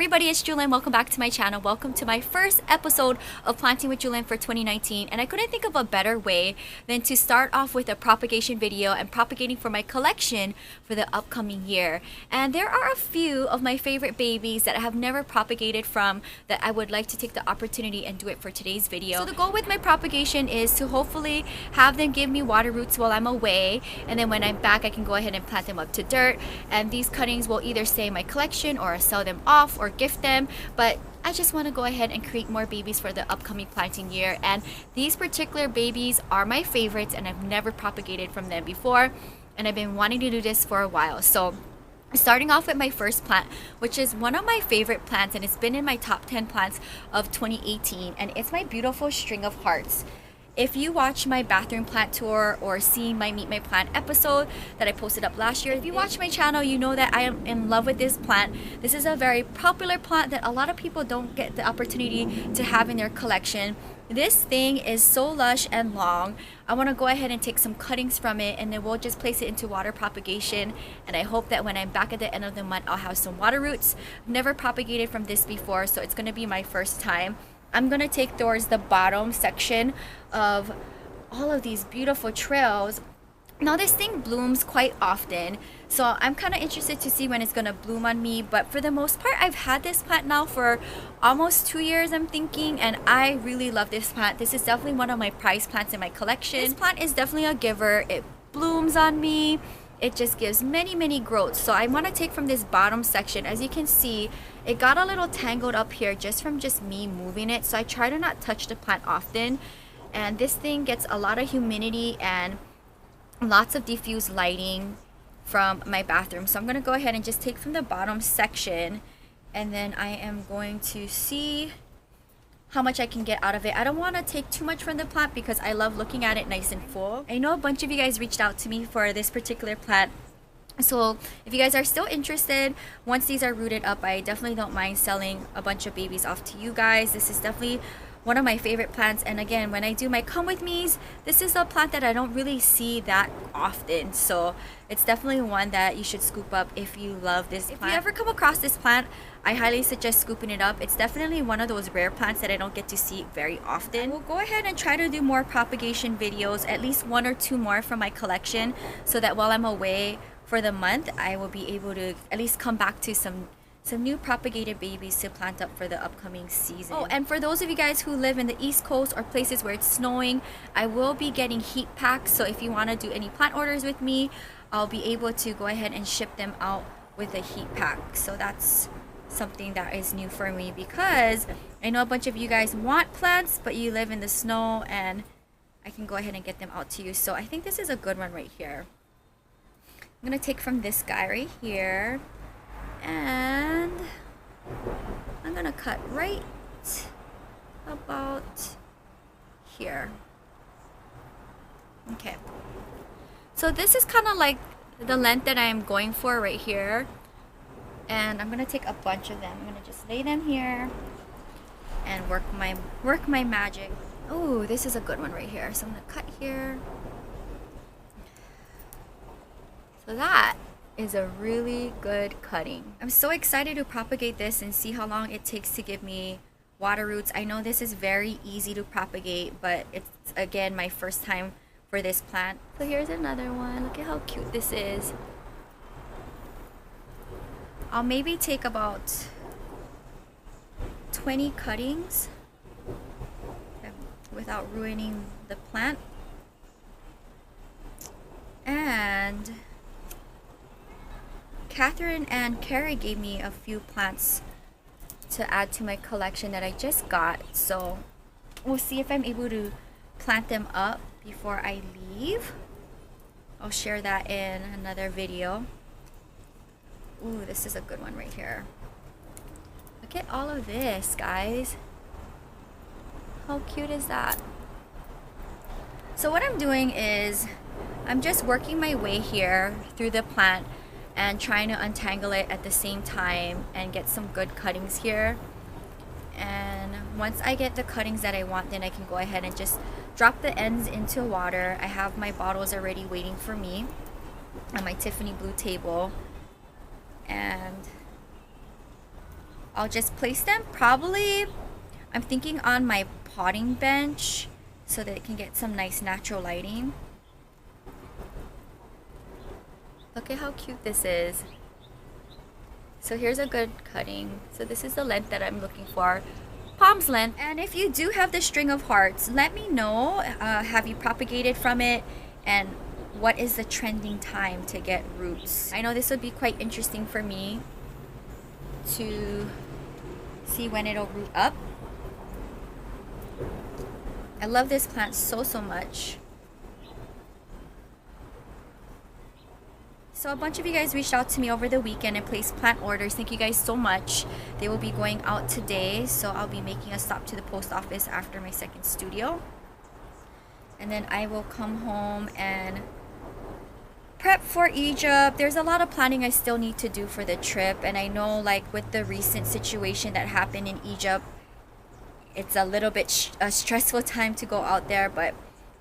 everybody, it's Jewelyn. Welcome back to my channel. Welcome to my first episode of Planting with Jewelyn for 2019. And I couldn't think of a better way than to start off with a propagation video and propagating for my collection for the upcoming year. And there are a few of my favorite babies that I have never propagated from that I would like to take the opportunity and do it for today's video. So the goal with my propagation is to hopefully have them give me water roots while I'm away, and then when I'm back I can go ahead and plant them up to dirt, and these cuttings will either stay in my collection or sell them off or gift them. But I just want to go ahead and create more babies for the upcoming planting year, and these particular babies are my favorites and I've never propagated from them before, and I've been wanting to do this for a while. So starting off with my first plant, which is one of my favorite plants, and it's been in my top 10 plants of 2018, and it's my beautiful string of hearts. If you watch my bathroom plant tour or see my Meet My Plant episode that I posted up last year, if you watch my channel, you know that I am in love with this plant. This is a very popular plant that a lot of people don't get the opportunity to have in their collection. This thing is so lush and long. I want to go ahead and take some cuttings from it, and then we'll just place it into water propagation, and I hope that when I'm back at the end of the month I'll have some water roots. I've never propagated from this before, so it's going to be my first time. I'm going to take towards the bottom section of all of these beautiful trails. Now this thing blooms quite often, so I'm kind of interested to see when it's going to bloom on me, but for the most part I've had this plant now for almost 2 years, I'm thinking, and I really love this plant. This is definitely one of my prized plants in my collection. This plant is definitely a giver. It blooms on me. It just gives many growths. So I want to take from this bottom section. As you can see, it got a little tangled up here just from me moving it, so I try to not touch the plant often. And this thing gets a lot of humidity and lots of diffuse lighting from my bathroom, so I'm going to go ahead and just take from the bottom section, and then I am going to see how much I can get out of it. I don't want to take too much from the plant because I love looking at it nice and full. I know a bunch of you guys reached out to me for this particular plant, so if you guys are still interested, once these are rooted up, I definitely don't mind selling a bunch of babies off to you guys. This is definitely one of my favorite plants, and again, when I do my come with me's, this is a plant that I don't really see that often, so it's definitely one that you should scoop up if you love this plant. If you ever come across this plant, I highly suggest scooping it up. It's definitely one of those rare plants that I don't get to see very often. We'll go ahead and try to do more propagation videos, at least 1 or 2 more from my collection, so that while I'm away for the month, I will be able to at least come back to some new propagated babies to plant up for the upcoming season. Oh, and for those of you guys who live in the East Coast or places where it's snowing, I will be getting heat packs, so if you want to do any plant orders with me, I'll be able to go ahead and ship them out with a heat pack. So that's something that is new for me, because I know a bunch of you guys want plants but you live in the snow, and I can go ahead and get them out to you. So I think this is a good one right here. I'm gonna take from this guy right here, and I'm gonna cut right about here. Okay, so this is kind of like the length that I'm going for right here, and I'm gonna take a bunch of them. I'm gonna just lay them here and work my magic. Oh, this is a good one right here, so I'm gonna cut here. So that is a really good cutting. I'm so excited to propagate this and see how long it takes to give me water roots. I know this is very easy to propagate, but it's again my first time for this plant. So here's another one. Look at how cute this is. I'll maybe take about 20 cuttings without ruining the plant. And Catherine and Carrie gave me a few plants to add to my collection that I just got, so we'll see if I'm able to plant them up before I leave. I'll share that in another video. Ooh, this is a good one right here. Look at all of this, guys. How cute is that? So what I'm doing is I'm just working my way here through the plant and trying to untangle it at the same time and get some good cuttings here. And once I get the cuttings that I want, then I can go ahead and just drop the ends into water. I have my bottles already waiting for me on my Tiffany blue table, and I'll just place them probably, I'm thinking on my potting bench so that it can get some nice natural lighting. Look at how cute this is. So here's a good cutting. So this is the length that I'm looking for. Palm's length. And if you do have the string of hearts, let me know. Have you propagated from it? And what is the trending time to get roots? I know this would be quite interesting for me to see when it'll root up. I love this plant so much. So a bunch of you guys reached out to me over the weekend and placed plant orders. Thank you guys so much. They will be going out today, so I'll be making a stop to the post office after my second studio. And then I will come home and prep for Egypt. There's a lot of planning I still need to do for the trip, and I know like with the recent situation that happened in Egypt, it's a little bit a stressful time to go out there, but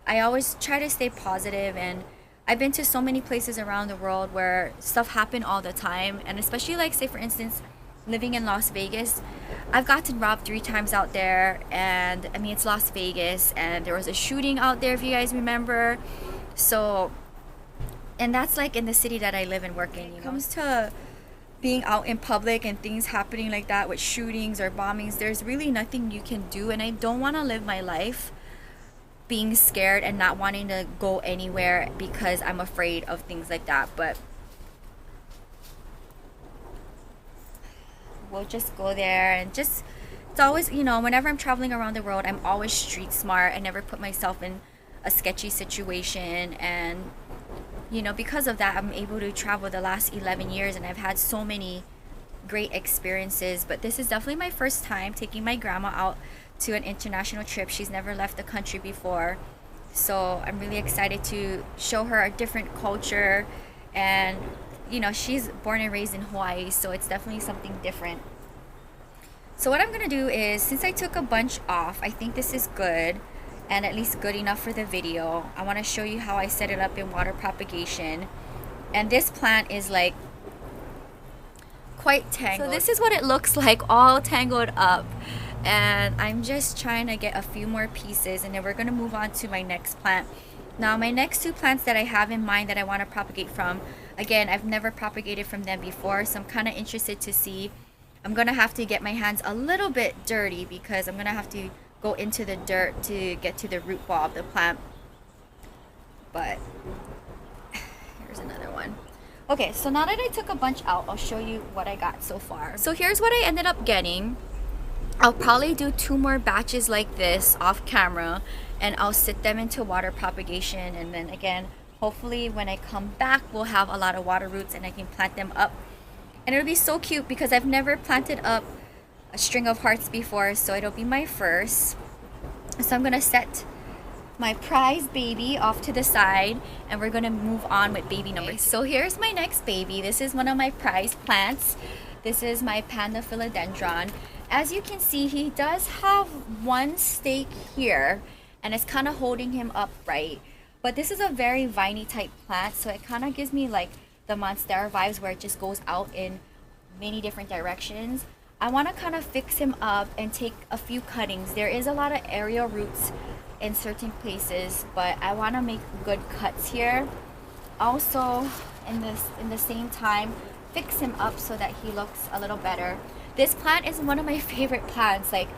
I always try to stay positive. And I've been to so many places around the world where stuff happen all the time, and especially like say for instance living in Las Vegas, I've gotten robbed 3 times out there. And I mean, it's Las Vegas and there was a shooting out there if you guys remember. So, and that's like in the city that I live and work in. When it comes to being out in public and things happening like that with shootings or bombings, there's really nothing you can do, and I don't want to live my life being scared and not wanting to go anywhere because I'm afraid of things like that. But we'll just go there and just, it's always, you know, whenever I'm traveling around the world, I'm always street smart. I never put myself in a sketchy situation, and you know, because of that, I'm able to travel the last 11 years and I've had so many great experiences. But this is definitely my first time taking my grandma out to an international trip. She's never left the country before, so I'm really excited to show her a different culture. And you know, she's born and raised in Hawaii, so it's definitely something different. So what I'm gonna do is, since I took a bunch off, I think this is good, and at least good enough for the video. I want to show you how I set it up in water propagation. And this plant is like quite tangled. So this is what it looks like, all tangled up. And I'm just trying to get a few more pieces, and then we're going to move on to my next plant. Now my next 2 plants that I have in mind that I want to propagate from, again, I've never propagated from them before, so I'm kind of interested to see. I'm going to have to get my hands a little bit dirty because I'm going to have to go into the dirt to get to the root ball of the plant. But here's another one. Okay, so now that I took a bunch out, I'll show you what I got so far. So here's what I ended up getting. I'll probably do 2 more batches like this off camera, and I'll sit them into water propagation, and then again, hopefully when I come back, we'll have a lot of water roots and I can plant them up. And it'll be so cute because I've never planted up a string of hearts before, so it'll be my first. So I'm gonna set my prize baby off to the side, and we're gonna move on with baby number 2. So here's my next baby. This is one of my prize plants. This is my Panda philodendron. As you can see, he does have 1 stake here, and it's kind of holding him upright. But this is a very viney type plant, so it kind of gives me like the Monstera vibes, where it just goes out in many different directions. I want to kind of fix him up and take a few cuttings. There is a lot of aerial roots in certain places, but I want to make good cuts here. Also, in the same time, fix him up so that he looks a little better. This plant is one of my favorite plants, like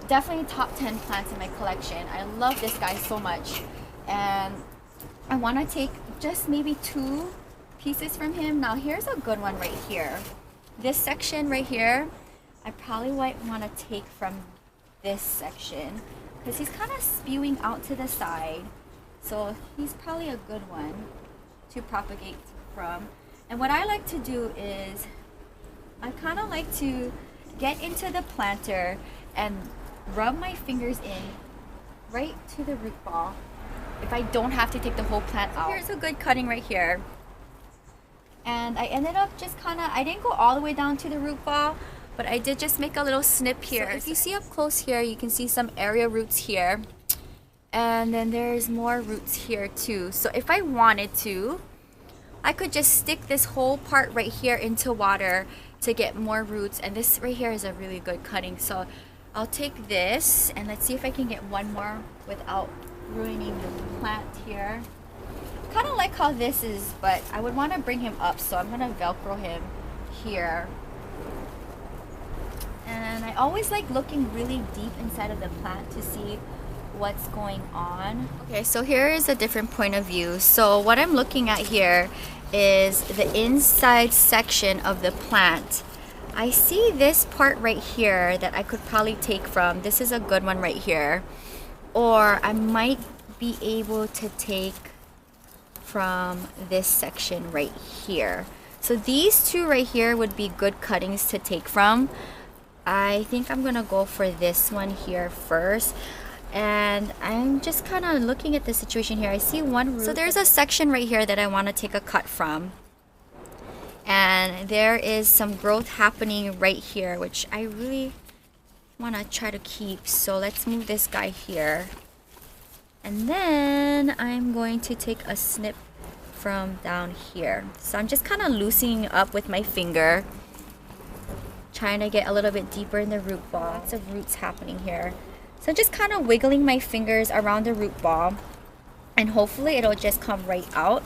definitely top 10 plants in my collection. I love this guy so much, and I want to take just maybe 2 pieces from him. Now here's a good one right here. This section right here, I probably might want to take from this section because he's kind of spewing out to the side. So he's probably a good one to propagate from. And what I like to do is, I kind of like to get into the planter and rub my fingers in right to the root ball if I don't have to take the whole plant out. Here's a good cutting right here. And I ended up just kind of, I didn't go all the way down to the root ball, but I did just make a little snip here. So if you see up close here, you can see some area roots here. And then there's more roots here too. So if I wanted to, I could just stick this whole part right here into water to get more roots. And this right here is a really good cutting. So I'll take this and let's see if I can get one more without ruining the plant here. Kind of like how this is, but I would want to bring him up, so I'm gonna Velcro him here. And I always like looking really deep inside of the plant to see what's going on. Okay, so here is a different point of view. So what I'm looking at here is the inside section of the plant. I see this part right here that I could probably take from. This is a good one right here. Or I might be able to take from this section right here. So these two right here would be good cuttings to take from. I think I'm gonna go for this one here first. And I'm just kind of looking at the situation here. I see one root. So there's a section right here that I want to take a cut from. And there is some growth happening right here, which I really want to try to keep. So let's move this guy here. And then I'm going to take a snip from down here. So I'm just kind of loosening up with my finger, trying to get a little bit deeper in the root ball. Lots of roots happening here. So just kind of wiggling my fingers around the root ball, and hopefully it'll just come right out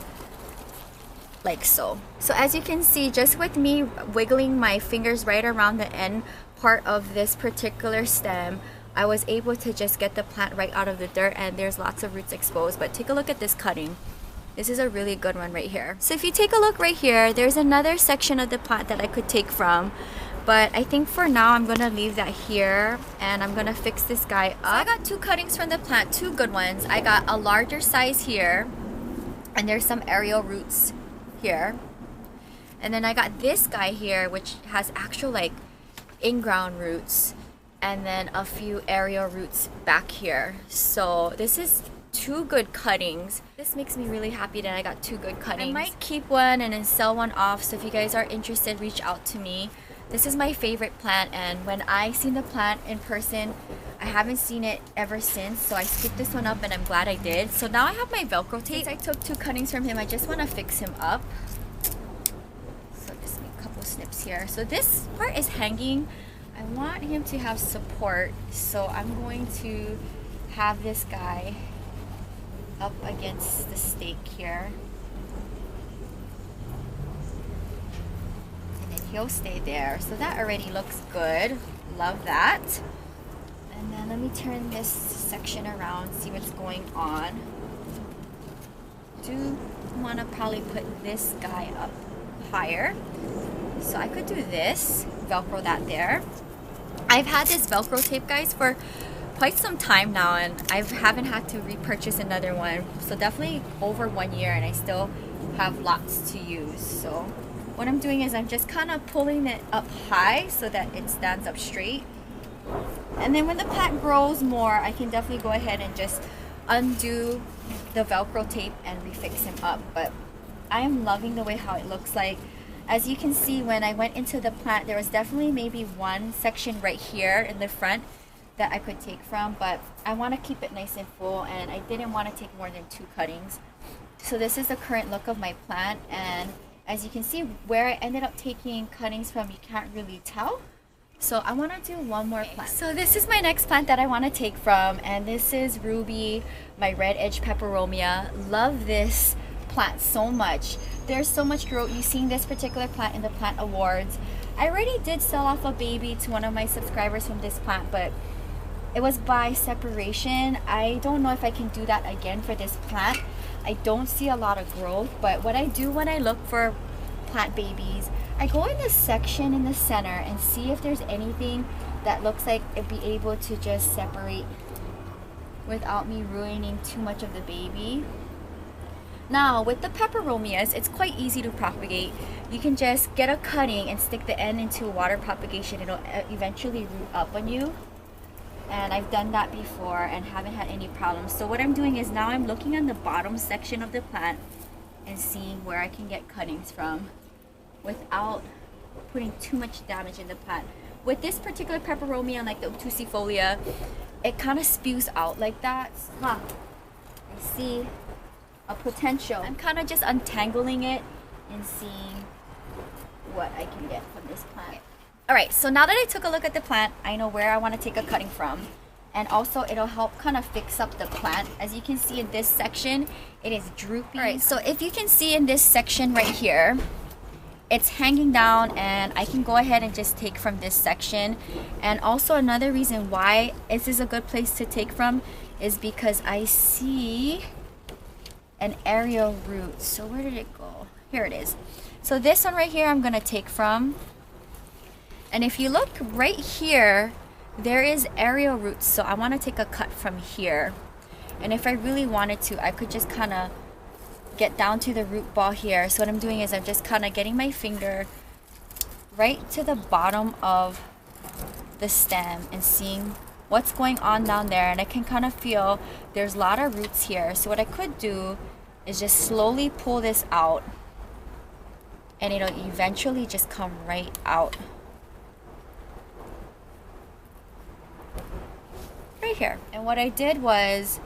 like so. So as you can see, just with me wiggling my fingers right around the end part of this particular stem, I was able to just get the plant right out of the dirt, and there's lots of roots exposed. But take a look at this cutting. This is a really good one right here. So if you take a look right here, there's another section of the plant that I could take from. But I think for now I'm gonna leave that here, and I'm gonna fix this guy up. So I got two cuttings from the plant, two good ones. I got a larger size here, and there's some aerial roots here. And then I got this guy here, which has actual like in-ground roots, and then a few aerial roots back here. So this is two good cuttings. This makes me really happy that I got two good cuttings. I might keep one and then sell one off, so if you guys are interested, reach out to me. This is my favorite plant, and when I seen the plant in person, I haven't seen it ever since, so I scooped this one up and I'm glad I did. So now I have my Velcro tape. Since I took two cuttings from him, I just want to fix him up. So just make a couple snips here. So this part is hanging. I want him to have support, so I'm going to have this guy up against the stake here. He'll stay there. So that already looks good. Love that. And then let me turn this section around, see what's going on. Do want to probably put this guy up higher. So I could do this, Velcro that there. I've had this Velcro tape, guys, for quite some time now, and I haven't had to repurchase another one. So definitely over 1 year, and I still have lots to use. So what I'm doing is I'm just kind of pulling it up high so that it stands up straight. And then when the plant grows more, I can definitely go ahead and just undo the Velcro tape and refix him up. But I am loving the way how it looks like. As you can see, when I went into the plant, there was definitely maybe one section right here in the front that I could take from, but I want to keep it nice and full, and I didn't want to take more than two cuttings. So this is the current look of my plant, and as you can see, where I ended up taking cuttings from, you can't really tell. So I want to do one more plant. So this is my next plant that I want to take from, and this is Ruby, my red edge Peperomia. Love this plant so much. There's so much growth. You've seen this particular plant in the plant awards. I already did sell off a baby to one of my subscribers from this plant, but it was by separation. I don't know if I can do that again for this plant. I don't see a lot of growth, but what I do when I look for plant babies, I go in the section in the center and see if there's anything that looks like it'd be able to just separate without me ruining too much of the baby. Now with the Peperomias, it's quite easy to propagate. You can just get a cutting and stick the end into water propagation. It'll eventually root up on you. And I've done that before and haven't had any problems. So what I'm doing is now I'm looking on the bottom section of the plant and seeing where I can get cuttings from without putting too much damage in the plant. With this particular Peperomia, like the obtusifolia, it kind of spews out like that. I see a potential. I'm kind of just untangling it and seeing what I can get from this plant. Alright, so now that I took a look at the plant, I know where I want to take a cutting from. And also it'll help kind of fix up the plant. As you can see in this section, it is droopy. Alright, so if you can see in this section right here, it's hanging down, and I can go ahead and just take from this section. And also another reason why this is a good place to take from is because I see an aerial root. So where did it go? Here it is. So this one right here I'm gonna take from. And if you look right here, there is aerial roots, so I want to take a cut from here. And if I really wanted to, I could just kind of get down to the root ball here. So what I'm doing is I'm just kind of getting my finger right to the bottom of the stem and seeing what's going on down there. And I can kind of feel there's a lot of roots here. So what I could do is just slowly pull this out, and it'll eventually just come right out. Right here. And what I did was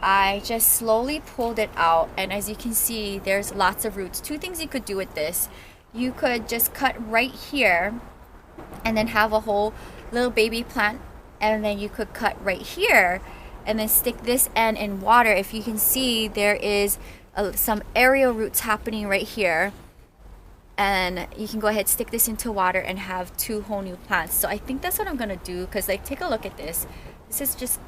I just slowly pulled it out, and as you can see, there's lots of roots. Two things you could do with this. You could just cut right here and then have a whole little baby plant, and then you could cut right here and then stick this end in water. If you can see, there is some aerial roots happening right here, and you can go ahead, stick this into water, and have two whole new plants. So I think that's what I'm gonna do, because like, take a look at this. This is just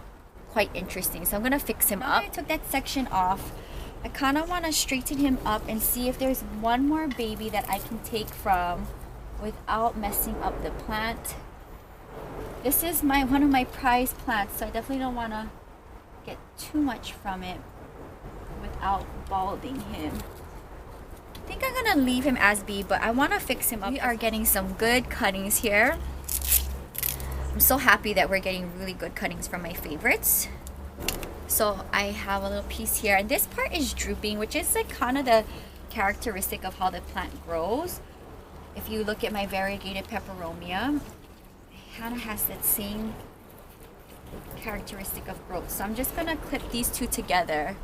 quite interesting. So I'm gonna fix him up. I took that section off. I kind of want to straighten him up and see if there's one more baby that I can take from without messing up the plant. This is one of my prized plants, so I definitely don't want to get too much from it without balding him. I think I'm gonna leave him as be, but I want to fix him up. We are getting some good cuttings here. I'm so happy that we're getting really good cuttings from my favorites. So I have a little piece here, and this part is drooping, which is like kind of the characteristic of how the plant grows. If you look at my variegated Peperomia, it kind of has that same characteristic of growth. So I'm just gonna clip these two together,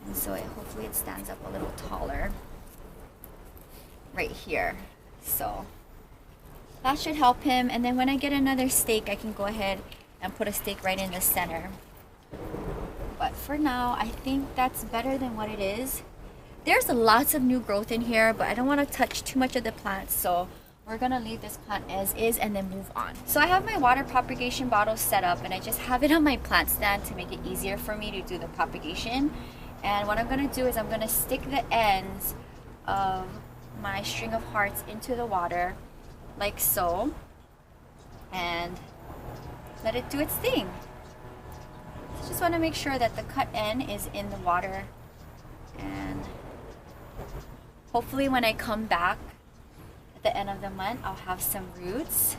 and so hopefully it stands up a little taller right here. So that should help him. And then when I get another stake, I can go ahead and put a stake right in the center. But for now, I think that's better than what it is. There's lots of new growth in here, but I don't want to touch too much of the plants, so we're gonna leave this plant as is and then move on. So I have my water propagation bottle set up, and I just have it on my plant stand to make it easier for me to do the propagation. And what I'm gonna do is I'm gonna stick the ends of my string of hearts into the water like so, and let it do its thing. So just want to make sure that the cut end is in the water, and hopefully when I come back at the end of the month, I'll have some roots.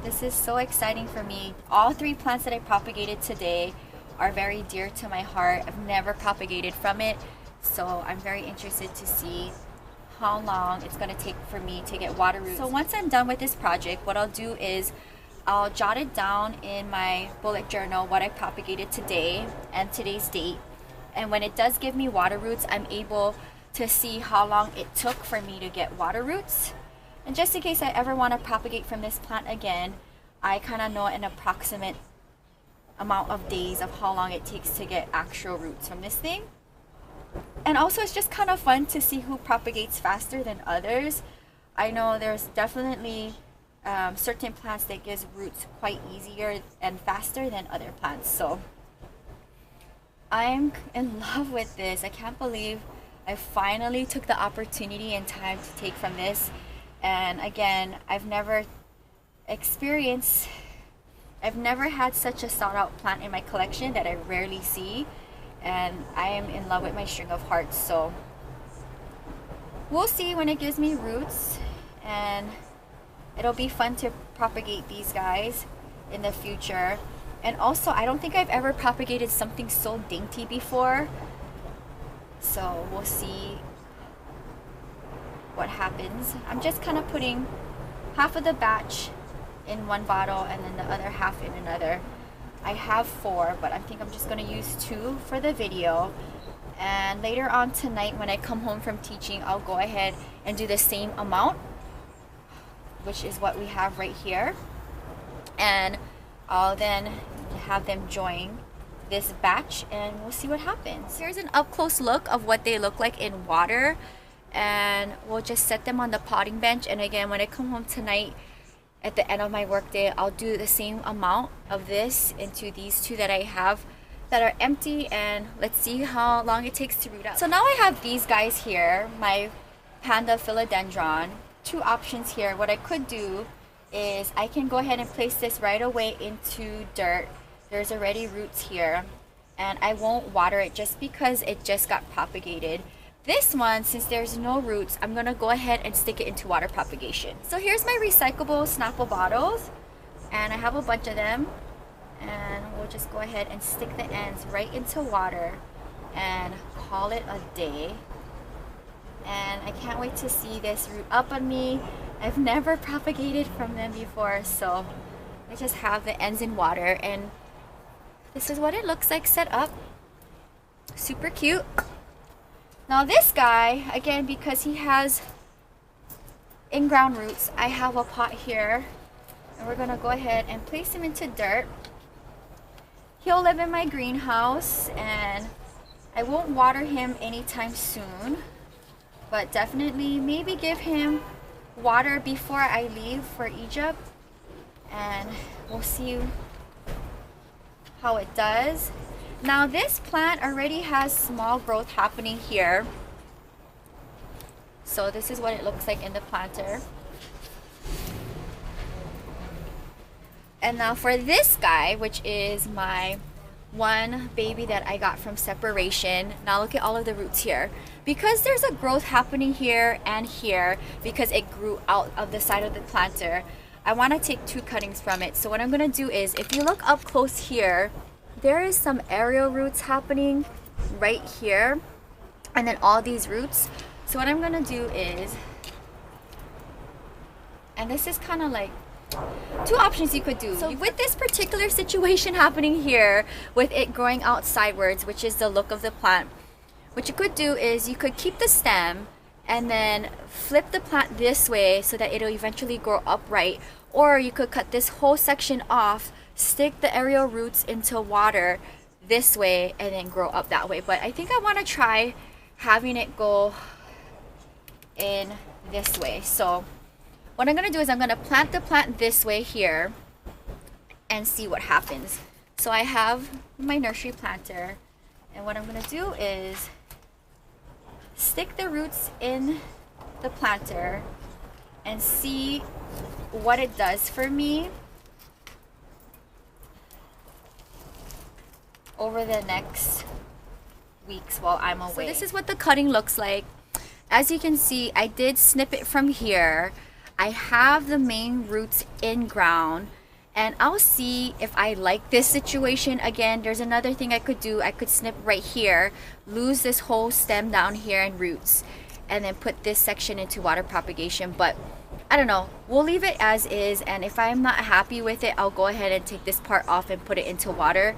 This is so exciting for me. All three plants that I propagated today are very dear to my heart. I've never propagated from it, so I'm very interested to see how long it's going to take for me to get water roots. So once I'm done with this project, what I'll do is I'll jot it down in my bullet journal what I propagated today and today's date. And when it does give me water roots, I'm able to see how long it took for me to get water roots. And just in case I ever want to propagate from this plant again, I kind of know an approximate amount of days of how long it takes to get actual roots from this thing. And also, it's just kind of fun to see who propagates faster than others. I know there's definitely certain plants that gives roots quite easier and faster than other plants. So I'm in love with this. I can't believe I finally took the opportunity and time to take from this. And again, I've never had such a sought out plant in my collection that I rarely see. And I am in love with my string of hearts, so we'll see when it gives me roots, and it'll be fun to propagate these guys in the future. And also, I don't think I've ever propagated something so dainty before, so we'll see what happens. I'm just kind of putting half of the batch in one bottle and then the other half in another. I have 4, but I think I'm just going to use 2 for the video. And later on tonight when I come home from teaching, I'll go ahead and do the same amount, which is what we have right here. And I'll then have them join this batch and we'll see what happens. Here's an up close look of what they look like in water, and we'll just set them on the potting bench. And again, when I come home tonight at the end of my workday, I'll do the same amount of this into these two that I have that are empty, and let's see how long it takes to root out. So now I have these guys here, my Panda philodendron. Two options here. What I could do is I can go ahead and place this right away into dirt. There's already roots here, and I won't water it just because it just got propagated. This one, since there's no roots, I'm gonna go ahead and stick it into water propagation. So here's my recyclable Snapple bottles, and I have a bunch of them, and we'll just go ahead and stick the ends right into water and call it a day. And I can't wait to see this root up on me. I've never propagated from them before, so I just have the ends in water, and this is what it looks like set up. Super cute. Now this guy, again, because he has in-ground roots, I have a pot here, and we're gonna go ahead and place him into dirt. He'll live in my greenhouse, and I won't water him anytime soon, but definitely maybe give him water before I leave for Egypt, and we'll see how it does. Now this plant already has small growth happening here, so this is what it looks like in the planter. And now for this guy, which is my one baby that I got from separation, now look at all of the roots here. Because there's a growth happening here and here, because it grew out of the side of the planter, I want to take two cuttings from it. So what I'm going to do is, if you look up close here, there is some aerial roots happening right here, and then all these roots. So what I'm going to do is, and this is kind of like two options you could do. So with this particular situation happening here, with it growing out sidewards, which is the look of the plant, what you could do is you could keep the stem and then flip the plant this way so that it'll eventually grow upright, or you could cut this whole section off, stick the aerial roots into water this way, and then grow up that way. But I think I want to try having it go in this way. So what I'm going to do is I'm going to plant the plant this way here and see what happens. So I have my nursery planter, and what I'm going to do is stick the roots in the planter and see what it does for me over the next weeks while I'm away. So this is what the cutting looks like. As you can see, I did snip it from here. I have the main roots in ground, and I'll see if I like this situation. Again, there's another thing I could do. I could snip right here, lose this whole stem down here and roots, and then put this section into water propagation. But I don't know, we'll leave it as is, and if I'm not happy with it, I'll go ahead and take this part off and put it into water.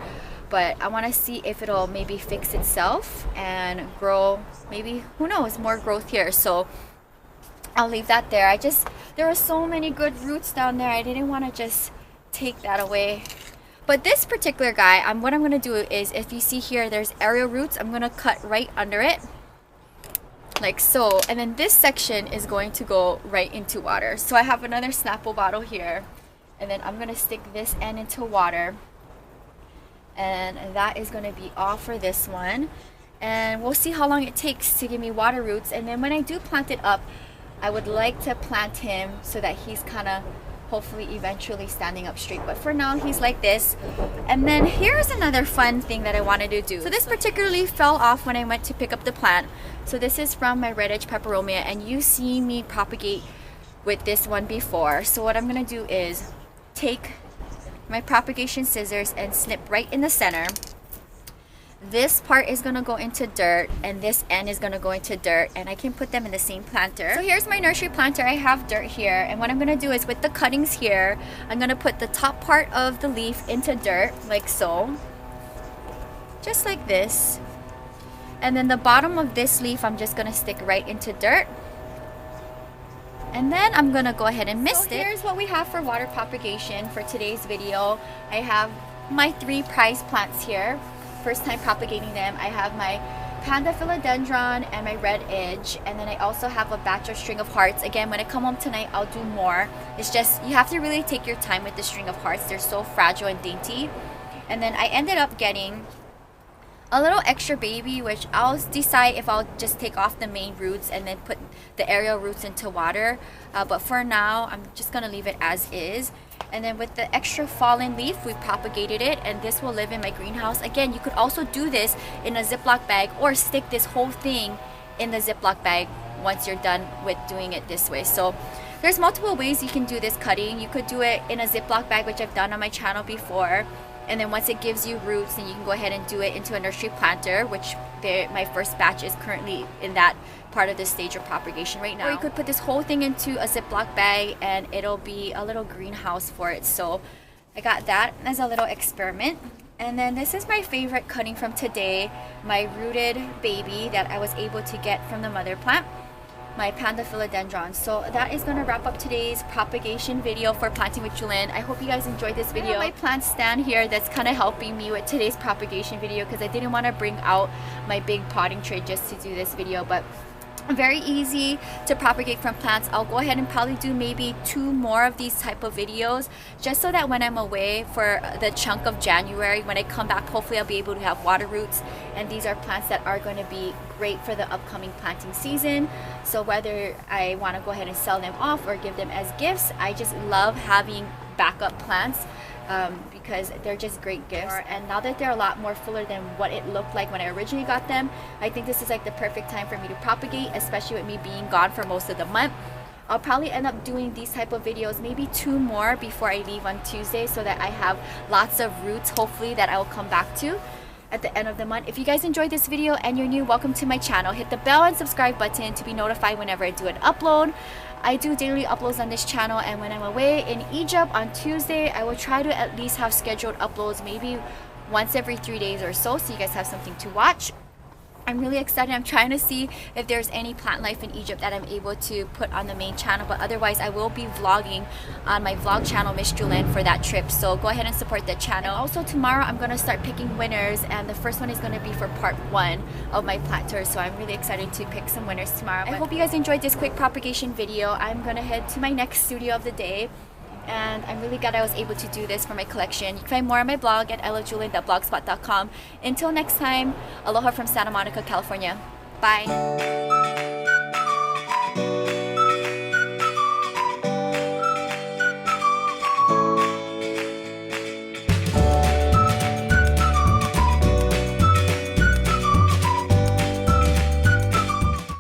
But I want to see if it'll maybe fix itself and grow, maybe, who knows, more growth here. So I'll leave that there. There are so many good roots down there, I didn't want to just take that away. But this particular guy, what I'm going to do is, if you see here, there's aerial roots, I'm going to cut right under it, like so. And then this section is going to go right into water. So I have another Snapple bottle here, and then I'm going to stick this end into water. And that is going to be all for this one. And we'll see how long it takes to give me water roots. And then when I do plant it up, I would like to plant him so that he's kind of hopefully eventually standing up straight. But for now, he's like this. And then here's another fun thing that I wanted to do. So this particularly fell off when I went to pick up the plant. So this is from my red edge peperomia, and you see me propagate with this one before. So what I'm going to do is take my propagation scissors and snip right in the center. This part is going to go into dirt, and this end is going to go into dirt, and I can put them in the same planter. So here's my nursery planter. I have dirt here, and what I'm going to do is with the cuttings here, I'm going to put the top part of the leaf into dirt, like so. Just like this. And then the bottom of this leaf, I'm just gonna stick right into dirt. And then I'm gonna go ahead and mist it. Here's what we have for water propagation for today's video. I have my 3 prize plants here. First time propagating them. I have my Panda philodendron and my red edge, and then I also have a batch of string of hearts. Again, when I come home tonight, I'll do more. It's just, you have to really take your time with the string of hearts. They're so fragile and dainty. And then I ended up getting a little extra baby, which I'll decide if I'll just take off the main roots and then put the aerial roots into water. But for now, I'm just gonna leave it as is. And then with the extra fallen leaf, we propagated it, and this will live in my greenhouse. Again, you could also do this in a Ziploc bag or stick this whole thing in the Ziploc bag once you're done with doing it this way. So there's multiple ways you can do this cutting. You could do it in a Ziploc bag, which I've done on my channel before. And then once it gives you roots, then you can go ahead and do it into a nursery planter, which my first batch is currently in that part of the stage of propagation right now. Or you could put this whole thing into a Ziploc bag and it'll be a little greenhouse for it. So I got that as a little experiment. And then this is my favorite cutting from today, my rooted baby that I was able to get from the mother plant, my Panda philodendron. So that is going to wrap up today's propagation video for Planting with Jewelyn. I hope you guys enjoyed this video. My plant stand here that's kind of helping me with today's propagation video, because I didn't want to bring out my big potting tray just to do this video, but very easy to propagate from plants. I'll go ahead and probably do maybe 2 more of these type of videos, just so that when I'm away for the chunk of January, when I come back, hopefully I'll be able to have water roots. And these are plants that are going to be great for the upcoming planting season. So whether I want to go ahead and sell them off or give them as gifts, I just love having backup plants. Because they're just great gifts. And now that they're a lot more fuller than what it looked like when I originally got them, I think this is like the perfect time for me to propagate, especially with me being gone for most of the month. I'll probably end up doing these type of videos, maybe 2 more before I leave on Tuesday, so that I have lots of roots, hopefully, that I will come back to at the end of the month. If you guys enjoyed this video and you're new, welcome to my channel. Hit the bell and subscribe button to be notified whenever I do an upload. I do daily uploads on this channel, and when I'm away in Egypt on Tuesday, I will try to at least have scheduled uploads maybe once every 3 days or so you guys have something to watch. I'm really excited. I'm trying to see if there's any plant life in Egypt that I'm able to put on the main channel, but otherwise I will be vlogging on my vlog channel, Miss Jewelyn, for that trip. So go ahead and support the channel. And also tomorrow I'm going to start picking winners, and the first one is going to be for part 1 of my plant tour. So I'm really excited to pick some winners tomorrow. I hope you guys enjoyed this quick propagation video. I'm going to head to my next studio of the day, and I'm really glad I was able to do this for my collection. You can find more on my blog at ilovejewelyn.blogspot.com. Until next time, aloha from Santa Monica, California. Bye.